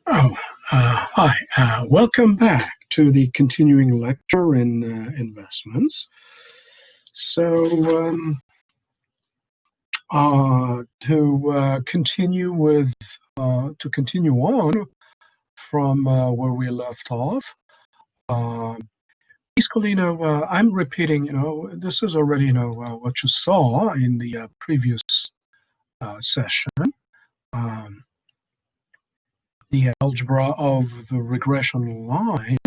Oh, hi. Welcome back to the continuing lecture in investments. So, to continue continue on from where we left off, uh, basically, I'm repeating, this is already, what you saw in the previous session. Um, the algebra of the regression line.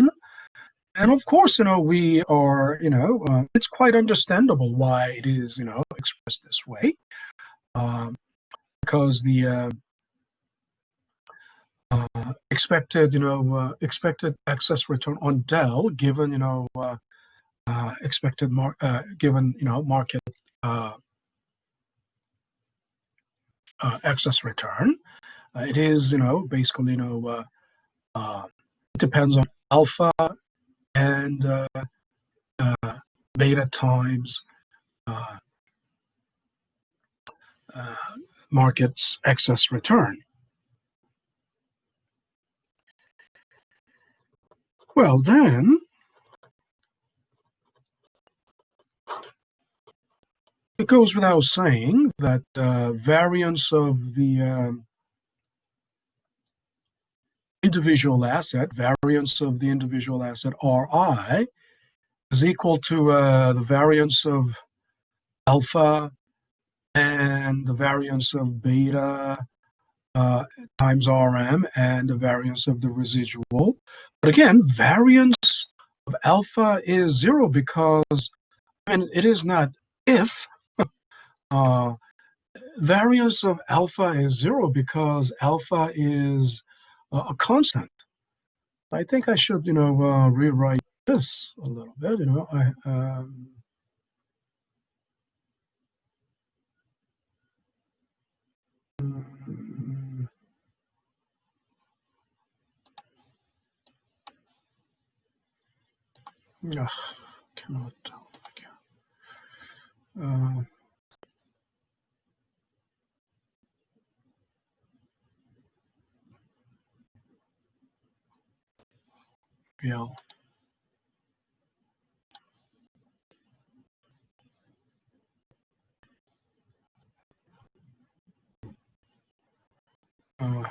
And of course, we are, it's quite understandable why it is, expressed this way, um, because the expected excess return on del given, given, market uh, excess return, it is, basically, it depends on alpha and beta times uh, uh, market's excess return. Well, then, it goes without saying that variance of the variance of the individual asset Ri is equal to the variance of alpha and the variance of beta times Rm and the variance of the residual. But again, variance of alpha is zero because, it is not if. Variance of alpha is zero because alpha is a constant. I think I should, rewrite this a little bit. Mm, ugh, cannot. Uh, yeah. Uh,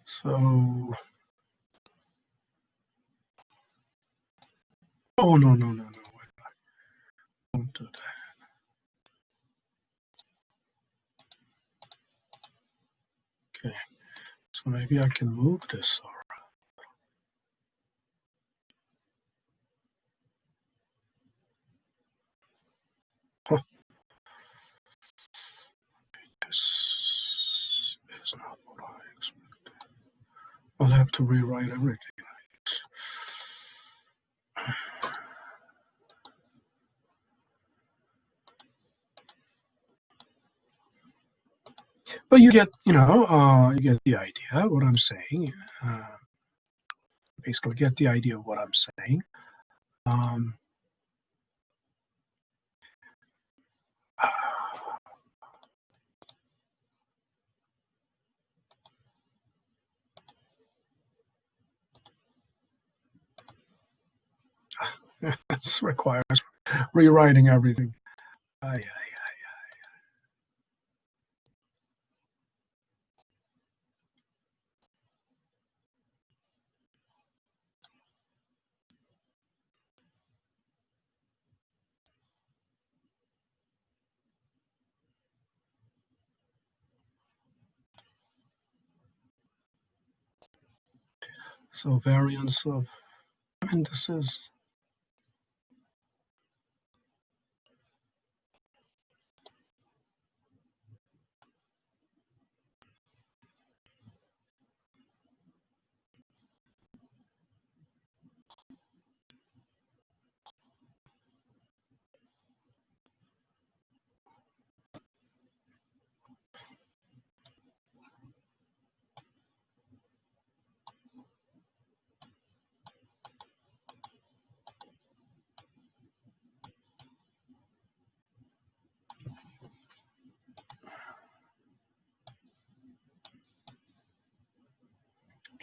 so. Oh no no no no! Wait, don't do that. Okay. So maybe I can move this around. Huh. This is not what I expected. I'll have to rewrite everything. But you get, you get the idea what I'm saying. Basically, get the idea of what I'm saying. Um, this requires rewriting everything. Yeah. So variance of, this is,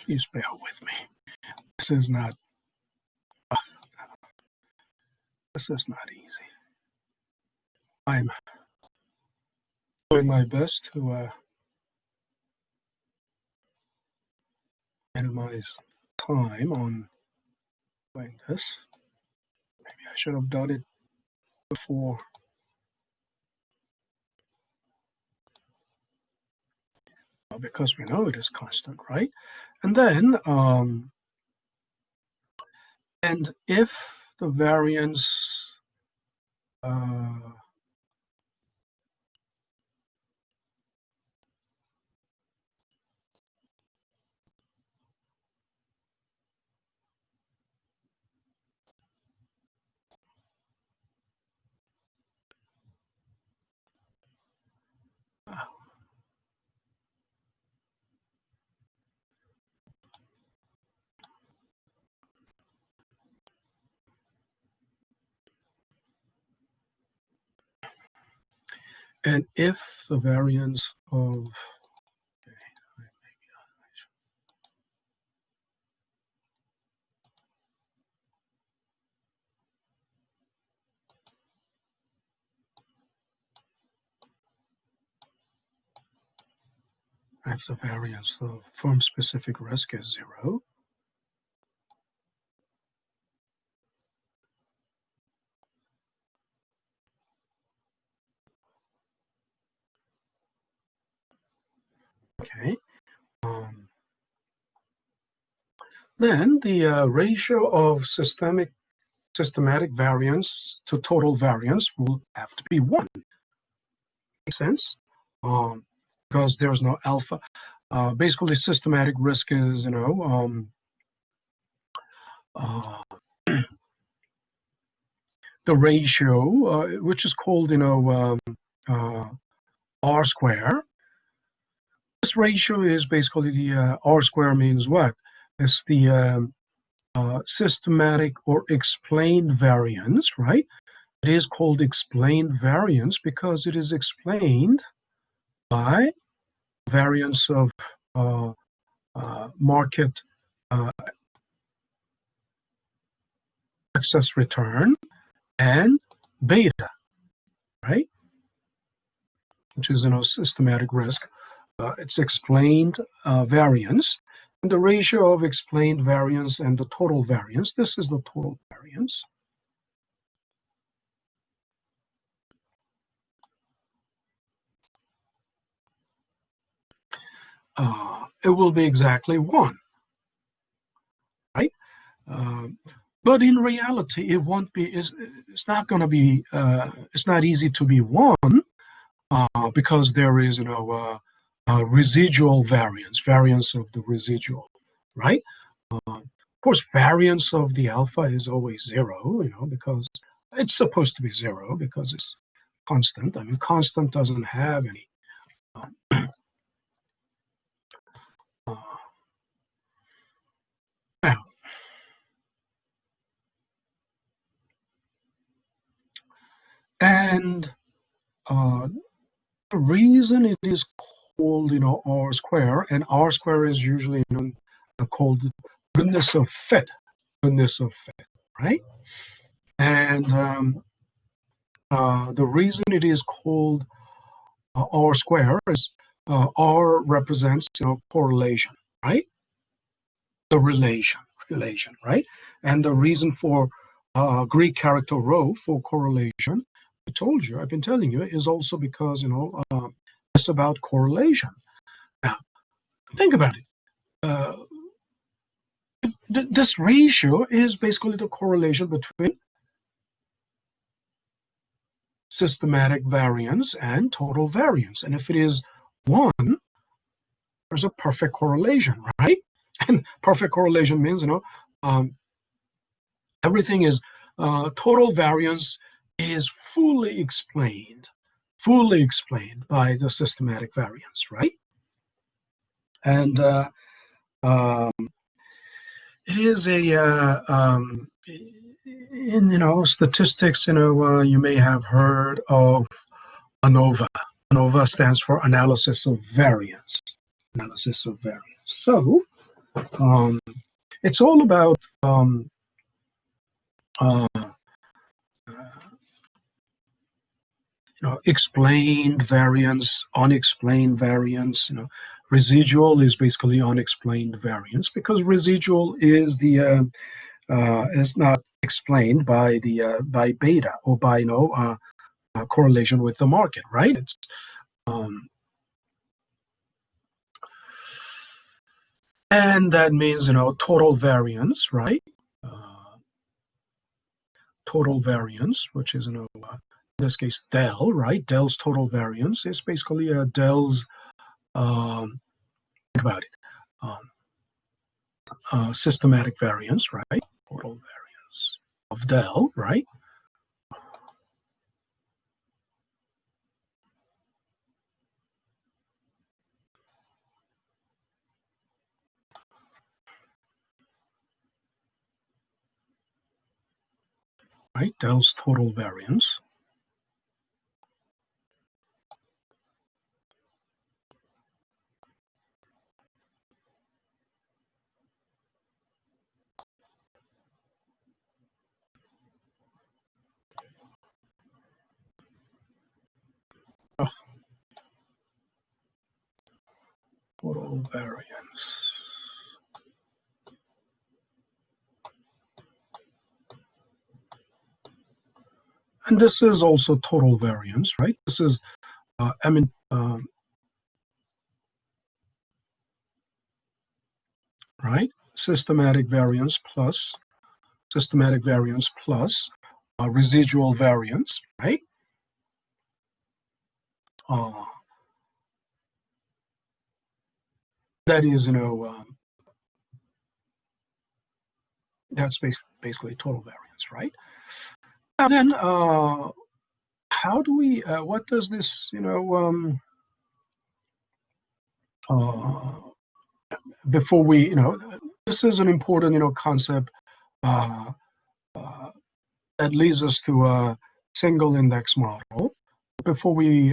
Please bear with me. This is not easy. I'm doing my best to minimize time on doing this. Maybe I should have done it before. Because we know it is constant, right? And then, and if the variance and if the variance of if the variance of firm-specific risk is 0, okay, then the ratio of systematic variance to total variance will have to be 1. Makes sense? Because there's no alpha. Basically, systematic risk is, the ratio, which is called, R square. This ratio is basically the R square means what? It's the systematic or explained variance, right? It is called explained variance because it is explained by variance of market excess return and beta, right? Which is systematic risk. It's explained variance. And the ratio of explained variance and the total variance, this is the total variance. It will be exactly 1, right? But in reality, it won't be. It's not going to be. It's not easy to be 1 because there is, residual variance of the residual, right? Of course, variance of the alpha is always 0, because it's supposed to be 0 because it's constant. I mean, constant doesn't have any. Now, and the reason it is called, R square, and R square is usually called goodness of fit, right? And the reason it is called R square is R represents, correlation, right? The relation, right? And the reason for Greek character rho for correlation, I told you, I've been telling you, is also because, it's about correlation. Now, think about it. This ratio is basically the correlation between systematic variance and total variance. And if it is 1, there's a perfect correlation, right? And perfect correlation means, everything is total variance is fully explained by the systematic variance, right? And it is in statistics, you may have heard of ANOVA. ANOVA stands for analysis of variance. So Um, it's all about uh, explained variance, unexplained variance. Residual is basically unexplained variance because residual is the is not explained by the by beta or by correlation with the market, right? It's and that means total variance, right? Uh, Total variance, which is in this case del, right? Del's total variance is basically Del's think about it. Systematic variance, right? Total variance of del, right? Right? Del's total variance. Oh, total variance. And this is also total variance, right? This is, right? Systematic variance plus residual variance, right? Uh, that is, that's basically total variance, right? And then, how do we? What does this, uh, before we, this is an important, concept uh, uh, that leads us to a single index model. Before we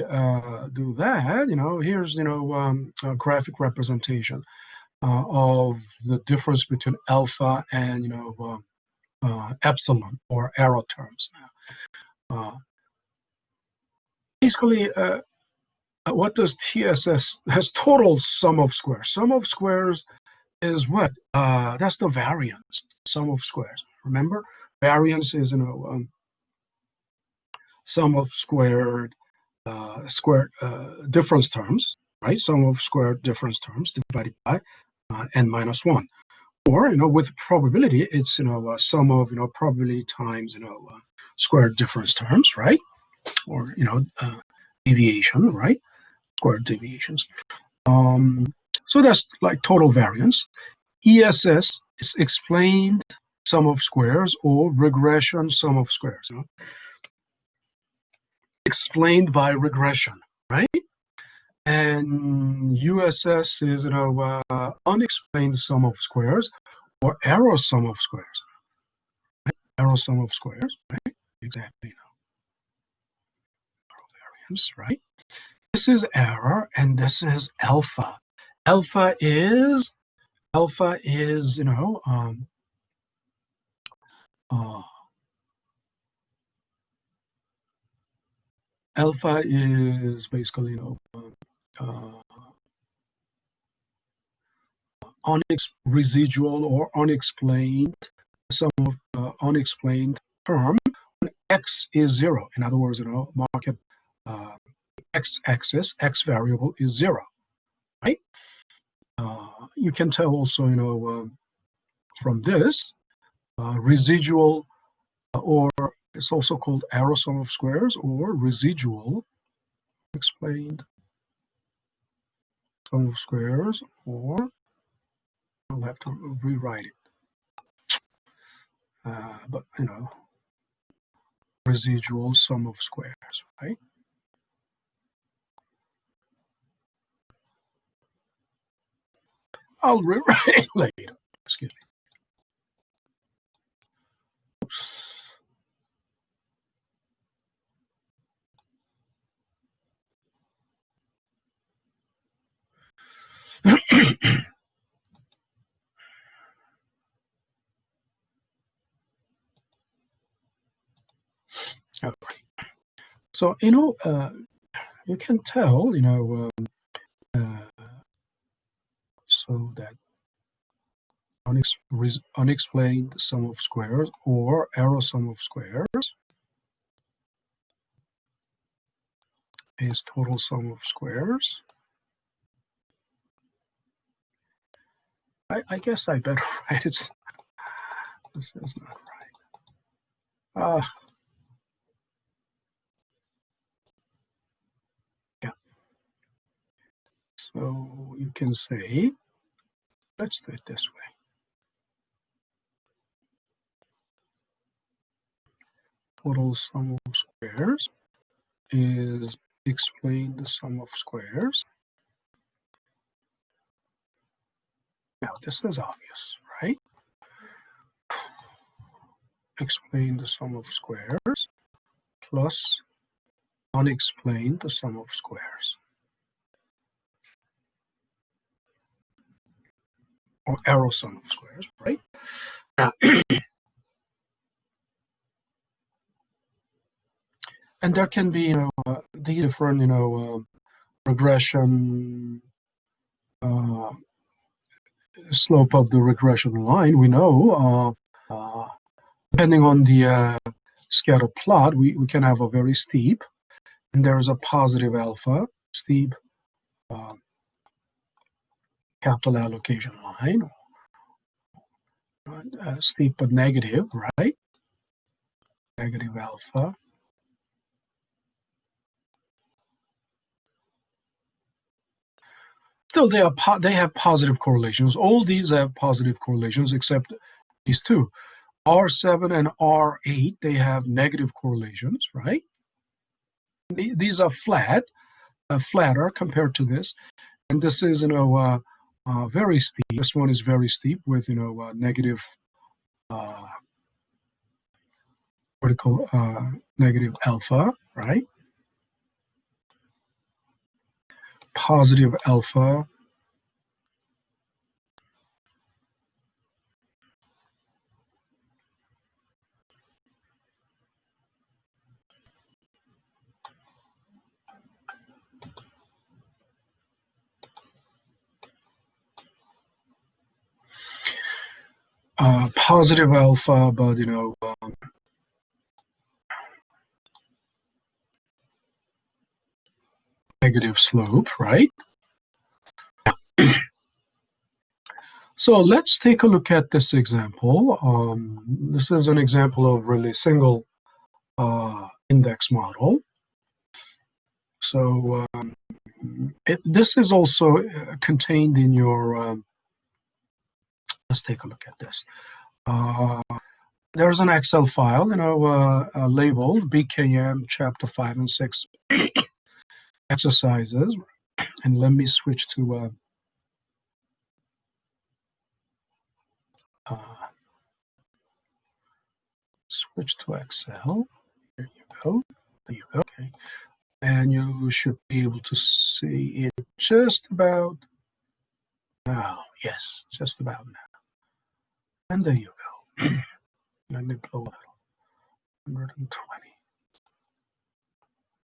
do that, here's, a graphic representation of the difference between alpha and, epsilon or arrow terms. Basically, what does TSS has total sum of squares? Sum of squares is what? That's the variance, sum of squares. Remember, variance is sum of squared difference terms, right? Sum of squared difference terms divided by n minus one. Or with probability, it's sum of probability times squared difference terms, right? Or deviation, right? Squared deviations. So that's like total variance. ESS is explained sum of squares or regression sum of squares. Explained by regression, right? And USS is unexplained sum of squares or error sum of squares. Right? Error sum of squares, right? Exactly. Variance, right? This is error, and this is alpha. Alpha is uh, alpha is basically uh, residual or unexplained some unexplained term when x is zero. In other words, market uh, x-axis, x variable is zero, right? You can tell also, from this residual or it's also called arrow sum of squares or residual explained sum of squares, or I'll have to rewrite it. But residual sum of squares, right? I'll rewrite it later. Excuse me. So, you can tell, so that unexplained sum of squares or arrow sum of squares is total sum of squares. I guess I better write it. This is not right. Yeah. So you can say, let's do it this way. Total sum of squares is explain the sum of squares. Now this is obvious, right? Explain the sum of squares plus unexplained the sum of squares. Or arrow sum of squares, right? And there can be, the different, regression, slope of the regression line. We know, depending on the scatter plot, we can have a very steep, and there's a positive alpha, steep capital allocation line, steep but negative, right? Negative alpha. Still, they have positive correlations. All these have positive correlations except these two. R7 and R8, they have negative correlations, right? These are flatter compared to this. And this is, very steep. This one is very steep with, negative vertical negative alpha, right? Positive alpha. Positive alpha, but negative slope, right? So let's take a look at this example. This is an example of really single index model. So this is also contained in your, let's take a look at this. There's an Excel file, labeled BKM chapter 5 and 6 exercises. And let me switch to Excel. There you go. There you go. Okay. And you should be able to see it just about now. Yes, just about now. And there you go. Let me blow a little. 120.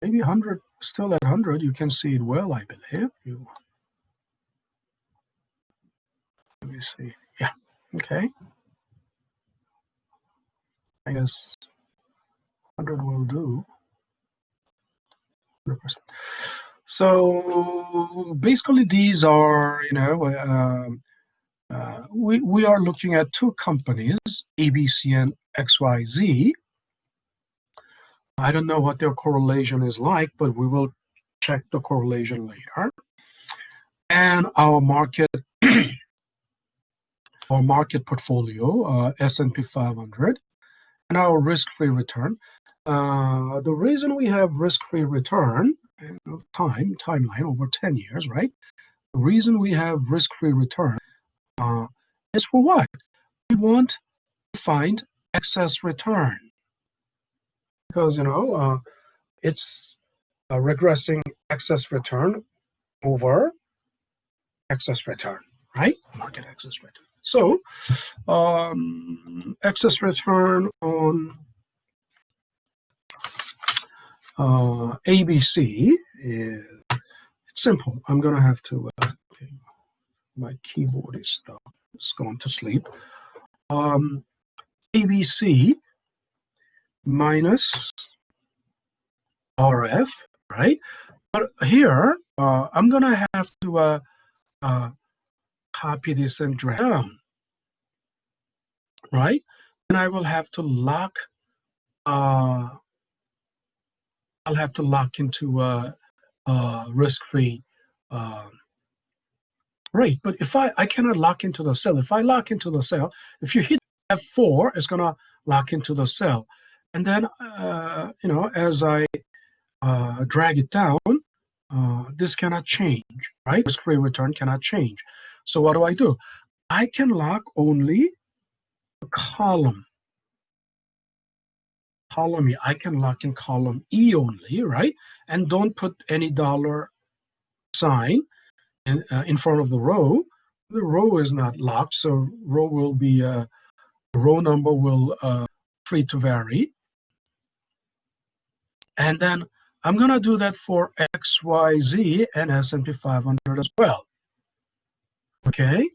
Maybe 100, still at 100, you can see it well, I believe. Let me see. Yeah, okay. I guess 100 will do. 100%. So basically these are, we are looking at two companies, ABC and XYZ. I don't know what their correlation is like, but we will check the correlation later. And our market portfolio, S&P 500, and our risk-free return. The reason we have risk-free return timeline over 10 years, right? The reason we have risk-free return is for what? We want to find excess return because it's regressing excess return over excess return, right? Market excess return. So excess return on ABC is simple. I'm going to have to, okay, my keyboard is stuck. It's gone to sleep. ABC minus RF, right? But here, I'm going to have to copy this and drag down, right? And I will have to lock, I'll have to lock into risk-free rate. But if I cannot lock into the cell, if I lock into the cell, if you hit F4, it's going to lock into the cell. And then, you know, as I drag it down, this cannot change, right? Risk-free return cannot change. So what do? I can lock only the column. Column E. I can lock in column E only, right? And don't put any dollar sign in front of the row. The row is not locked, so row will be row number will free to vary. And then I'm going to do that for XYZ and S&P 500 as well. Okay.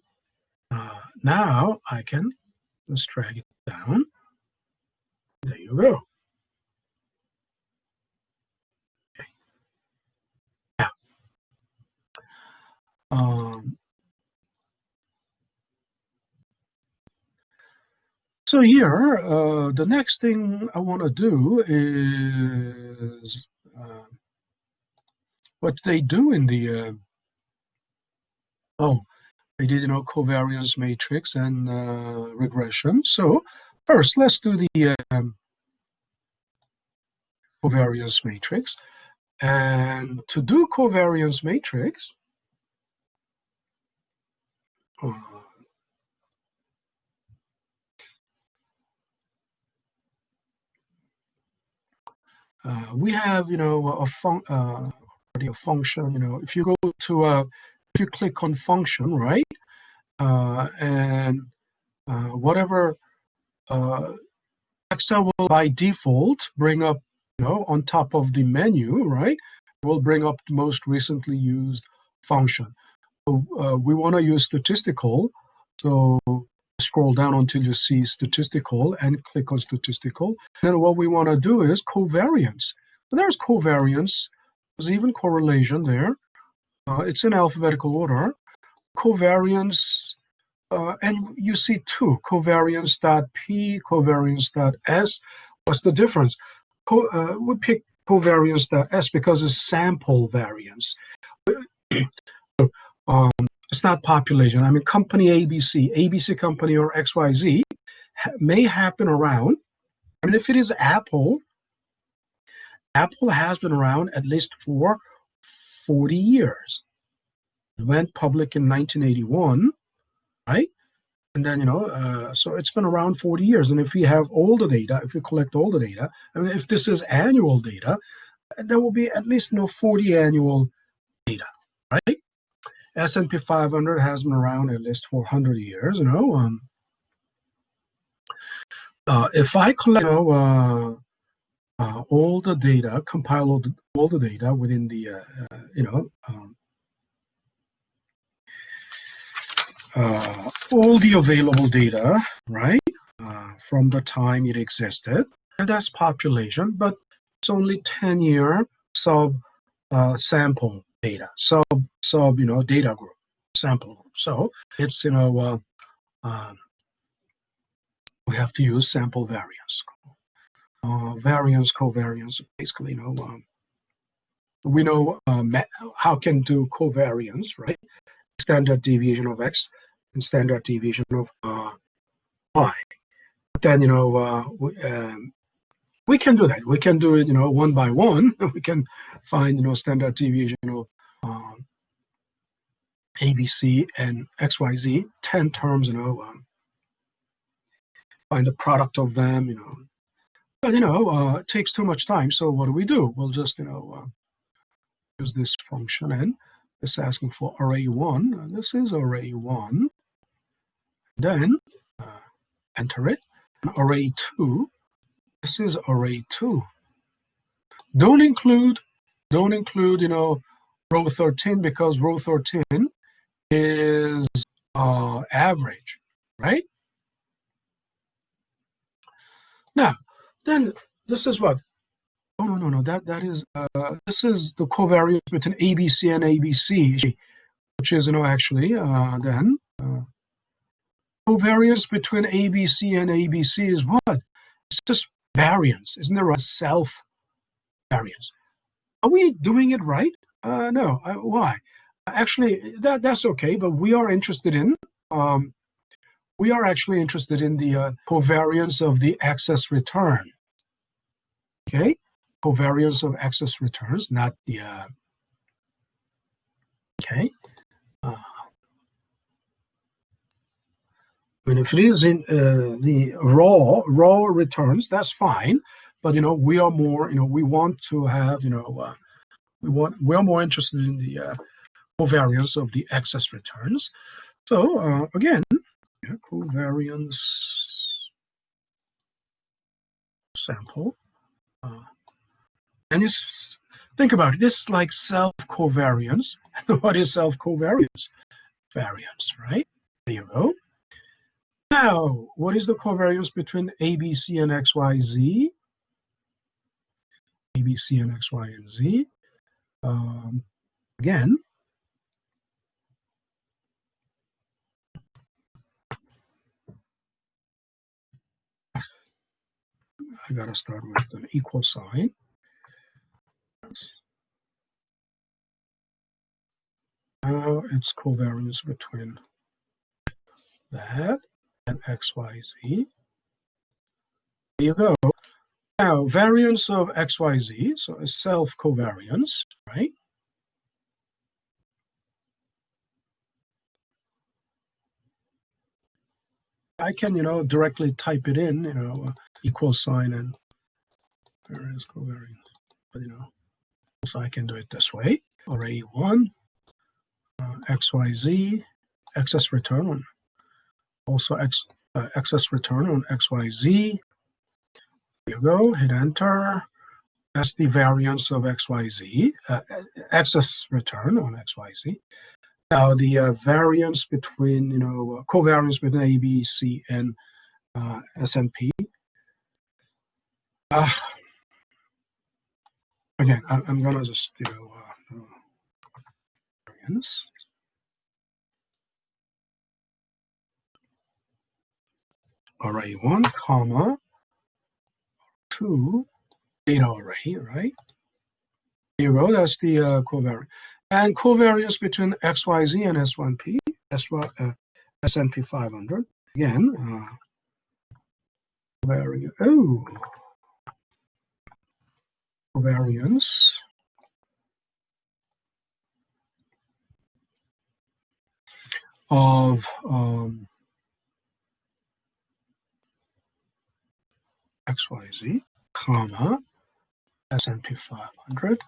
Now I can just drag it down. There you go. Okay. Now, so here, the next thing I want to do is what they do in the they did, you know, covariance matrix and regression. So first, let's do the covariance matrix. And to do covariance matrix, we have, you know, a function. You know, if you go to if you click on function, right, and whatever Excel will by default bring up, you know, on top of the menu, right, it will bring up the most recently used function. So we want to use statistical. So scroll down until you see statistical and click on statistical. Then what we want to do is covariance. So there's covariance. There's even correlation there. It's in alphabetical order. Covariance, and you see two, covariance.p, covariance.s. What's the difference? We pick covariance.s because it's sample variance. It's not population. I mean, company ABC company or XYZ may happen around. I mean, if it is Apple, Apple has been around at least for 40 years. It went public in 1981, right? And then, you know, so it's been around 40 years. And if we have all the data, if we collect all the data, I mean, if this is annual data, there will be at least, you know, 40 annual data, right? S&P 500 has been around at least 400 years, you know. If I collect, you know, all the data, compile all the data within the, you know, all the available data, right, from the time it existed, and that's population, but it's only 10-year sample data, you know, data group, sample group. So it's, you know, we have to use sample variance. Variance, covariance, basically, you know, we know how can do covariance, right? Standard deviation of X and standard deviation of Y. But then, you know, we can do that. We can do it, you know, one by one. We can find, you know, standard deviation of ABC and XYZ, 10 terms, you know, find the product of them, you know. But, you know, it takes too much time. So what do? We'll just, you know, use this function, and it's asking for array 1. And this is array 1. Then enter it. And array 2. This is array 2. Don't include, row 13, because row 13 is average, right? Now, then this is what? Oh, no. That is, this is the covariance between ABC and ABC, which is, actually, then covariance between ABC and ABC is what? It's just variance, isn't there? A self variance. Are we doing it right? No. Why? Actually, that's okay, but we are interested in, the covariance of the excess return. Okay, covariance of excess returns, not the. Okay. I mean, if it is in the raw returns, that's fine. But we are more. We want to have. We are more interested in the covariance of the excess returns. So again, covariance sample, and it's, think about it. This is like self-covariance. What is self-covariance? Variance, right? There you go. Now, what is the covariance between ABC and XYZ? ABC and X, Y, and Z. Again, I gotta start with an equal sign. Now it's covariance between that and XYZ. There you go. Now, variance of XYZ, so a self-covariance, right? I can, directly type it in, equal sign and variance covariance. But, so I can do it this way. Array 1, XYZ, excess return on, also excess return on XYZ. There you go, hit enter. That's the variance of XYZ, excess return on XYZ. Now the variance between, covariance between A, B, C, and S&P. Again, I'm gonna just variance. Array 1, comma 2, data array, right? There you go. That's the covariance. And covariance between XYZ and S1P, S&P 500. Again, covariance of XYZ, comma, S&P 500.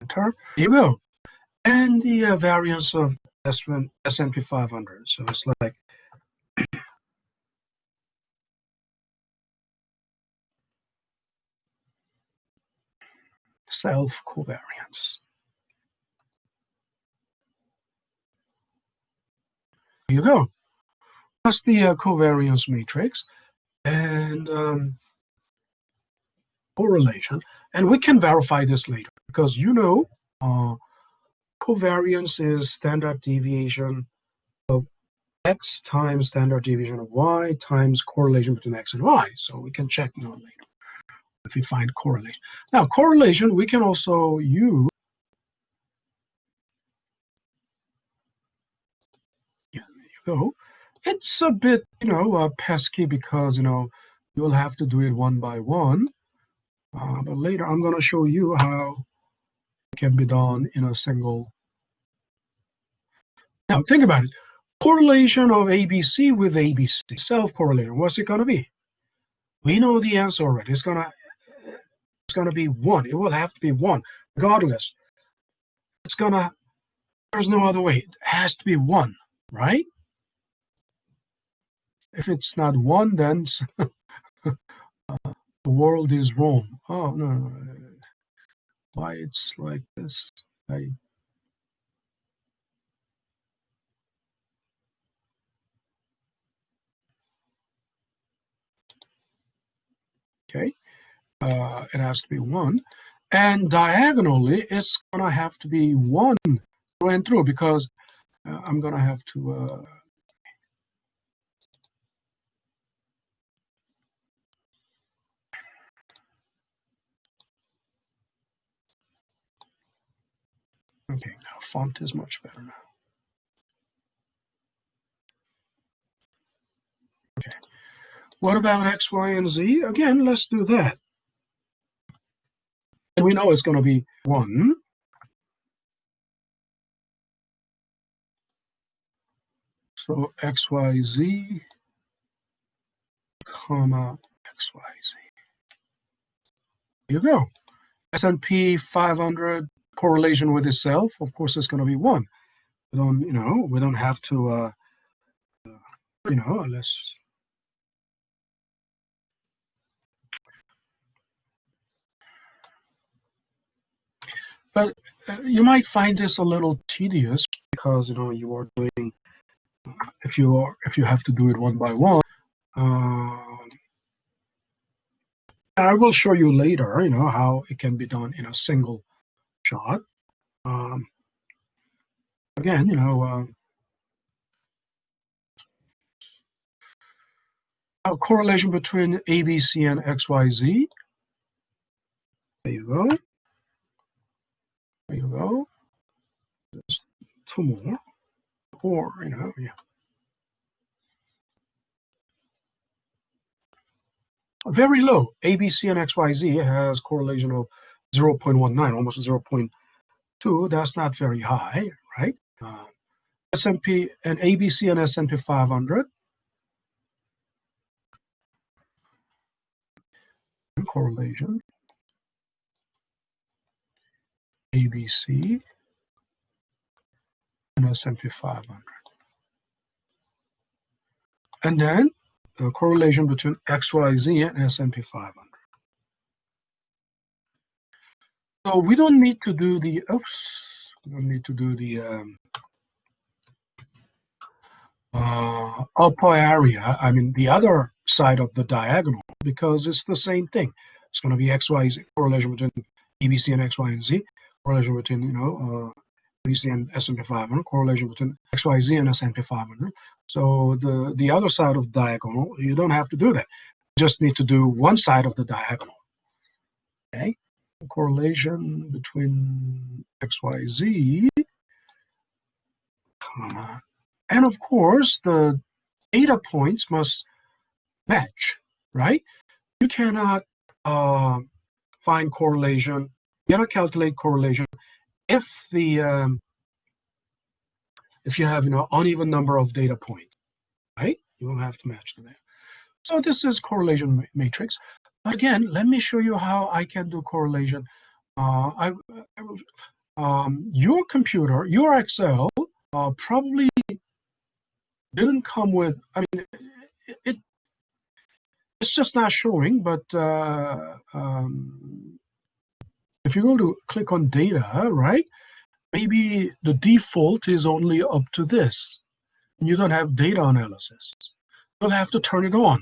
Enter. There you go. And the variance of S&P 500. So it's like self-covariance. There you go. That's the covariance matrix and correlation. And we can verify this later because covariance is standard deviation of X times standard deviation of Y times correlation between X and Y. So we can check later if we find correlation. Now, correlation, we can also use. Yeah, there you go. It's a bit, pesky because, you'll have to do it one by one. But later, I'm going to show you how it can be done in a single. Now, think about it. Correlation of ABC with ABC, self-correlation. What's it going to be? We know the answer already. It's going to be 1. It will have to be 1, regardless. There's no other way. It has to be 1, right? If it's not 1, then The world is Rome. Oh, no, no, no. Why it's like this? Okay, it has to be 1. And diagonally, it's going to have to be 1 through and through, because I'm going to have to okay, now font is much better now. Okay. What about X, Y, and Z? Again, let's do that. And we know it's going to be 1. So X, Y, Z, comma, X, Y, Z. There you go. S&P 500 correlation with itself, of course, it's going to be 1. We don't have to, let's. But you might find this a little tedious, because you are doing, if you have to do it one by one. I will show you later, how it can be done in a single shot. Again, a correlation between ABC and XYZ. There you go. There you go. There's 2 more. Or, yeah. Very low. ABC and XYZ has correlation of 0.19, almost 0.2. That's not very high, right? S&P and ABC and S&P 500 correlation. ABC and S&P 500. And then the correlation between XYZ and S&P 500. So we don't need to do the, we don't need to do the upper area, I mean the other side of the diagonal, because it's the same thing. It's going to be XYZ, correlation between ABC and XY and Z, correlation between, ABC and S&P 500, correlation between XYZ and S&P 500. So the other side of the diagonal, you don't have to do that. You just need to do one side of the diagonal. Okay, the correlation between XYZ, and of course the data points must match, right? You cannot find correlation. You cannot calculate correlation if if you have uneven number of data points, right? You will have to match them there. So this is correlation matrix. Again, let me show you how I can do correlation. Your computer, your Excel, probably didn't come with. I mean, it's just not showing. But if you go to click on data, right? Maybe the default is only up to this. You don't have data analysis. You'll have to turn it on,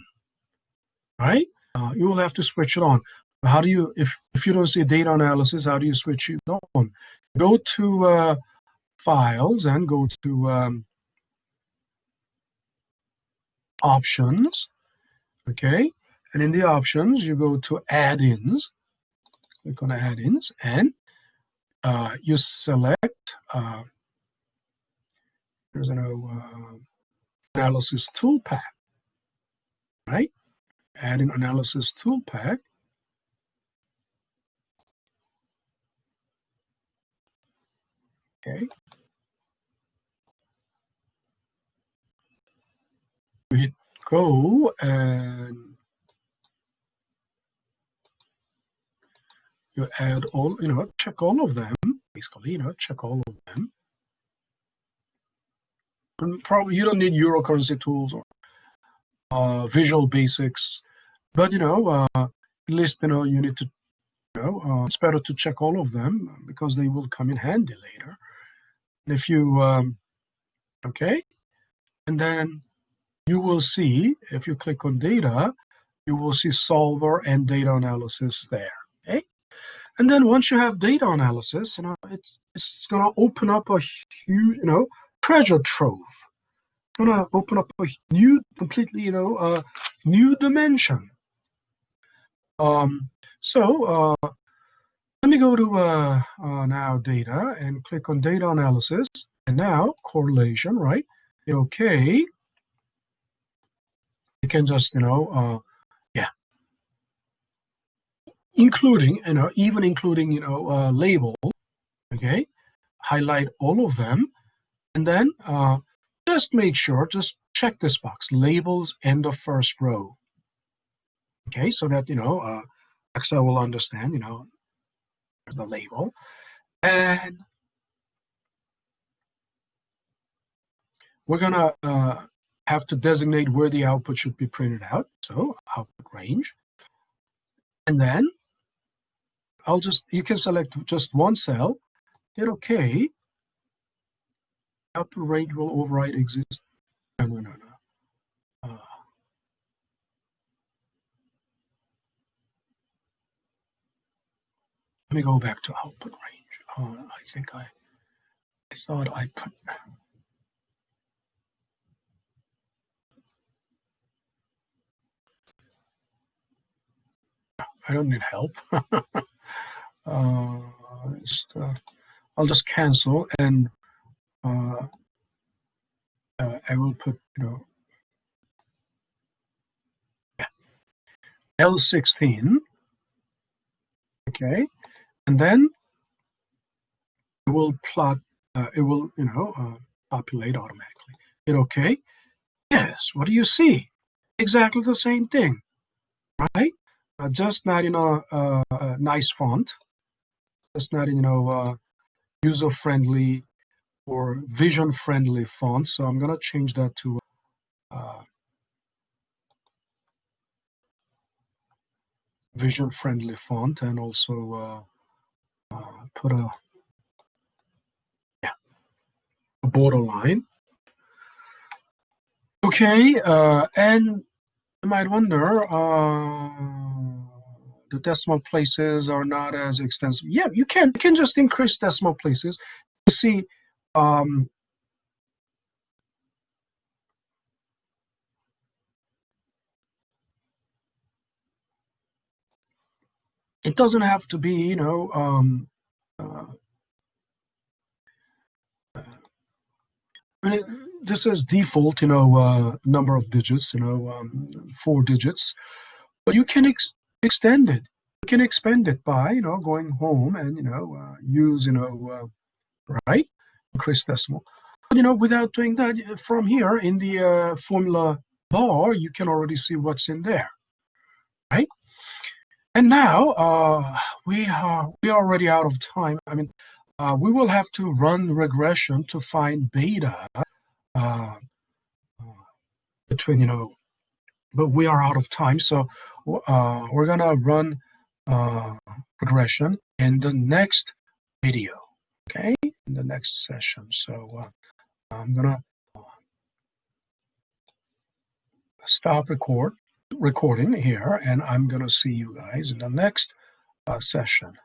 right? You will have to switch it on. How do you, if you don't see data analysis, how do you switch it on? Go to files and go to options, okay? And in the options, you go to add-ins. Click on add-ins, and you select, there's an analysis tool pack, right? Add an analysis tool pack. Okay. You hit go, and you add all, check all of them, basically, check all of them. And probably you don't need Euro currency tools or Visual Basics, but at least, you need to, it's better to check all of them because they will come in handy later. And if you, okay, and then you will see, if you click on data, you will see solver and data analysis there. Okay, and then once you have data analysis, it's going to open up a huge, treasure trove. It's going to open up a new, completely, new dimension. So let me go to now data and click on data analysis, and now correlation, right? Okay, you can just, yeah, including, even including, label, okay, highlight all of them, and then just make sure, just check this box, labels end of first row, okay, so that, Excel will understand, the label, and we're gonna have to designate where the output should be printed out, so output range, and then you can select just one cell, hit OK. Output range will override exist. No. Let me go back to output range. I think I thought I put. I don't need help. I'll just cancel, and I will put, L16. Okay, and then it will plot. It will, populate automatically. Hit OK. Yes. What do you see? Exactly the same thing, right? Just not in a nice font. Just not in, user-friendly or vision-friendly font. So I'm going to change that to vision-friendly font, and also put a borderline. Okay, and you might wonder, the decimal places are not as extensive. Yeah, you can just increase decimal places. You see, it doesn't have to be, this is default, number of digits, 4 digits, but you can extend it. You can expand it by, going home and, use, right, increase decimal. But, without doing that, from here in the formula bar, you can already see what's in there, right? And now we are already out of time. I mean, we will have to run regression to find beta between, but we are out of time. So we're gonna run regression in the next video, okay? In the next session. So I'm gonna stop recording here, and I'm gonna see you guys in the next session.